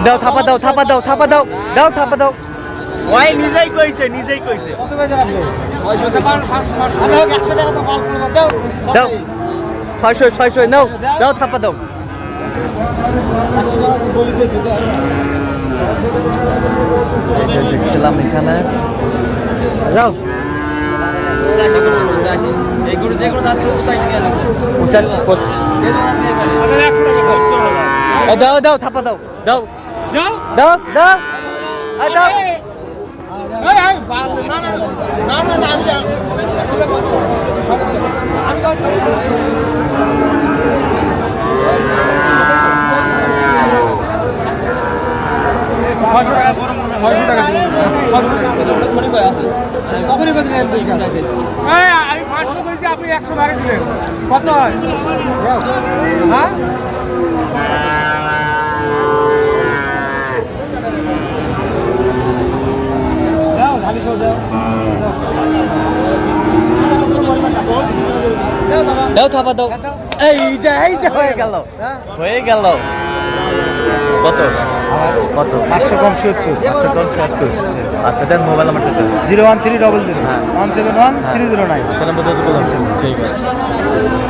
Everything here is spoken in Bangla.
দাও থাপা দাও থাপা দাও থাপা দাও দাও থাপা দাও ওই নিজেই কইছে কত বেজে রাখবো 100 টাকা তো মাল করবা দাও দাও 600 নাও দাও থাপা দাও 100 টাকা তো বলি যে দাও এই যে দেখছিলাম এখানে যাও এই গরু যে কোনো দাঁত 85 টাকা লাগবে দাও দাও থাপা দাও দাও দাও দাও দাও আমি 500 দিয়েছি আপনি 100 ধারে দিলেন কত হয় হ্যাঁ দাও ধালি সহ দাও দাও থাপা দাও এই যে হয়ে গেল কত কত 500 কম 70 500 কম 70 আচ্ছা দেন মোবাইল নাম্বারটা দেন 01300 171 309 আচ্ছা নাম্বার তো বললাম ঠিক আছে